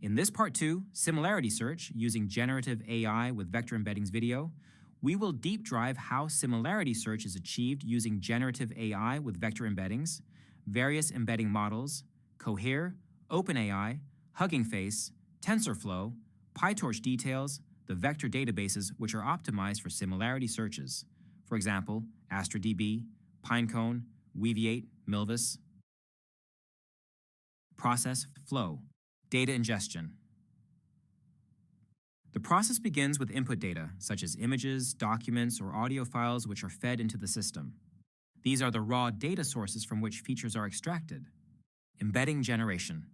In this Part 2, Similarity Search, using Generative AI with Vector Embeddings video, we will deep dive how Similarity Search is achieved using Generative AI with Vector Embeddings, various embedding models, Cohere, OpenAI, Hugging Face, TensorFlow, PyTorch details, the vector databases which are optimized for similarity searches. For example, AstraDB, Pinecone, Weaviate, Milvus. Process flow. Data ingestion. The process begins with input data, such as images, documents, or audio files which are fed into the system. These are the raw data sources from which features are extracted. Embedding generation.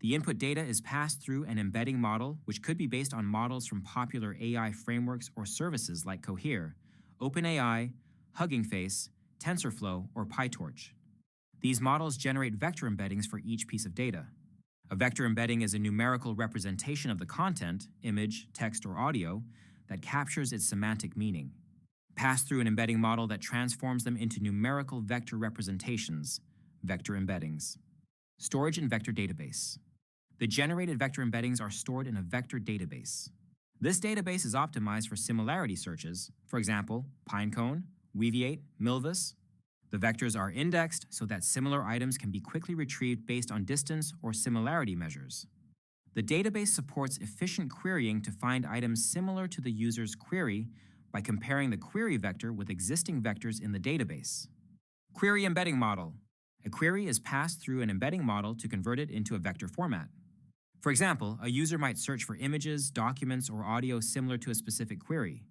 The input data is passed through an embedding model, which could be based on models from popular AI frameworks or services like Cohere, OpenAI, Hugging Face, TensorFlow, or PyTorch. These models generate vector embeddings for each piece of data. A vector embedding is a numerical representation of the content, image, text, or audio, that captures its semantic meaning. Pass through an embedding model that transforms them into numerical vector representations, vector embeddings. Storage in vector database. The generated vector embeddings are stored in a vector database. This database is optimized for similarity searches, for example, Pinecone, Weaviate, Milvus. The vectors are indexed so that similar items can be quickly retrieved based on distance or similarity measures. The database supports efficient querying to find items similar to the user's query by comparing the query vector with existing vectors in the database. Query embedding model. A query is passed through an embedding model to convert it into a vector format. For example, a user might search for images, documents, or audio similar to a specific query.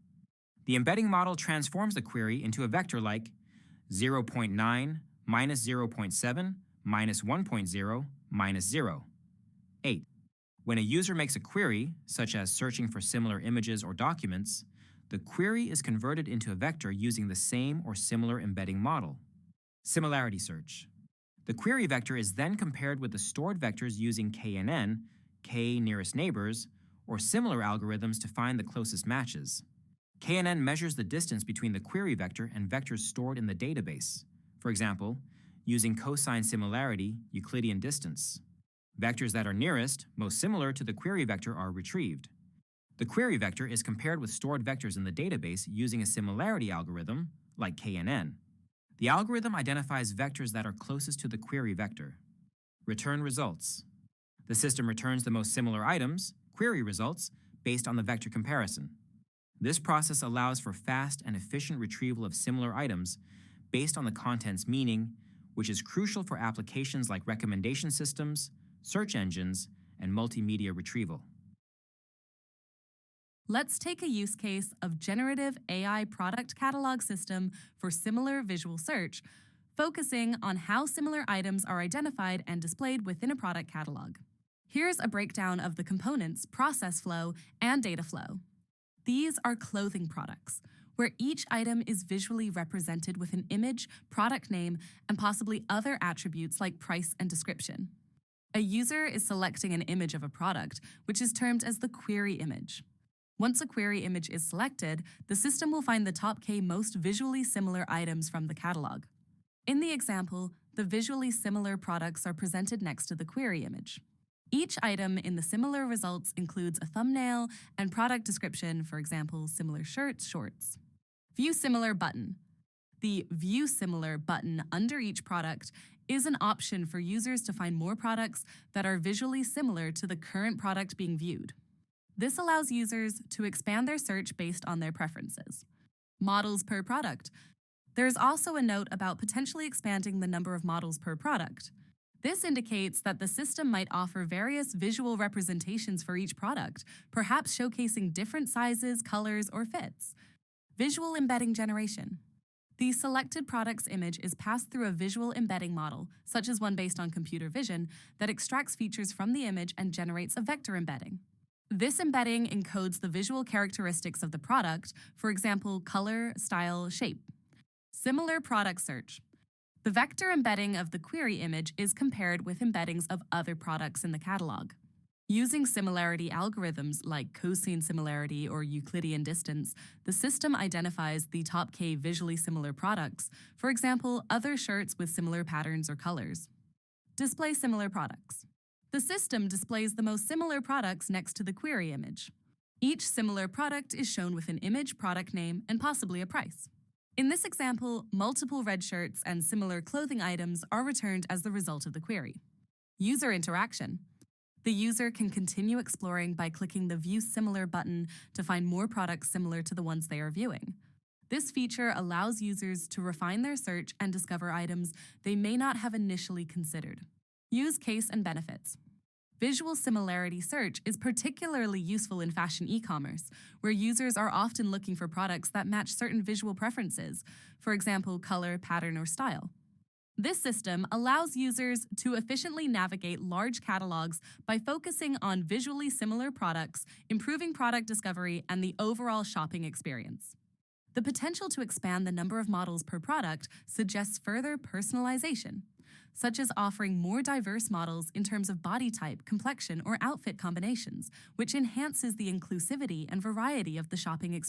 The embedding model transforms the query into a vector like 0.9 minus 0.7 minus 1.0 minus 0. 8. When a user makes a query, such as searching for similar images or documents, the query is converted into a vector using the same or similar embedding model. Similarity search. The query vector is then compared with the stored vectors using KNN, K nearest neighbors, or similar algorithms to find the closest matches. KNN measures the distance between the query vector and vectors stored in the database. For example, using cosine similarity, Euclidean distance. Vectors that are nearest, most similar to the query vector, are retrieved. The query vector is compared with stored vectors in the database using a similarity algorithm, like KNN. The algorithm identifies vectors that are closest to the query vector. Return results. The system returns the most similar items, query results, based on the vector comparison. This process allows for fast and efficient retrieval of similar items based on the content's meaning, which is crucial for applications like recommendation systems, search engines, and multimedia retrieval. Let's take a use case of Generative AI product catalog system for similar visual search, focusing on how similar items are identified and displayed within a product catalog. Here's a breakdown of the components, process flow, and data flow. These are clothing products, where each item is visually represented with an image, product name, and possibly other attributes like price and description. A user is selecting an image of a product, which is termed as the query image. Once a query image is selected, the system will find the top K most visually similar items from the catalog. In the example, the visually similar products are presented next to the query image. Each item in the similar results includes a thumbnail and product description, for example, similar shirts, shorts. View Similar button. The View Similar button under each product is an option for users to find more products that are visually similar to the current product being viewed. This allows users to expand their search based on their preferences. Models per product. There's also a note about potentially expanding the number of models per product. This indicates that the system might offer various visual representations for each product, perhaps showcasing different sizes, colors, or fits. Visual embedding generation. The selected product's image is passed through a visual embedding model, such as one based on computer vision, that extracts features from the image and generates a vector embedding. This embedding encodes the visual characteristics of the product, for example, color, style, shape. Similar product search. The vector embedding of the query image is compared with embeddings of other products in the catalog. Using similarity algorithms like cosine similarity or Euclidean distance, the system identifies the top K visually similar products, for example, other shirts with similar patterns or colors. Display similar products. The system displays the most similar products next to the query image. Each similar product is shown with an image, product name, and possibly a price. In this example, multiple red shirts and similar clothing items are returned as the result of the query. User interaction. The user can continue exploring by clicking the View Similar button to find more products similar to the ones they are viewing. This feature allows users to refine their search and discover items they may not have initially considered. Use case and benefits. Visual similarity search is particularly useful in fashion e-commerce, where users are often looking for products that match certain visual preferences, for example, color, pattern, or style. This system allows users to efficiently navigate large catalogs by focusing on visually similar products, improving product discovery, and the overall shopping experience. The potential to expand the number of models per product suggests further personalization, such as offering more diverse models in terms of body type, complexion, or outfit combinations, which enhances the inclusivity and variety of the shopping experience.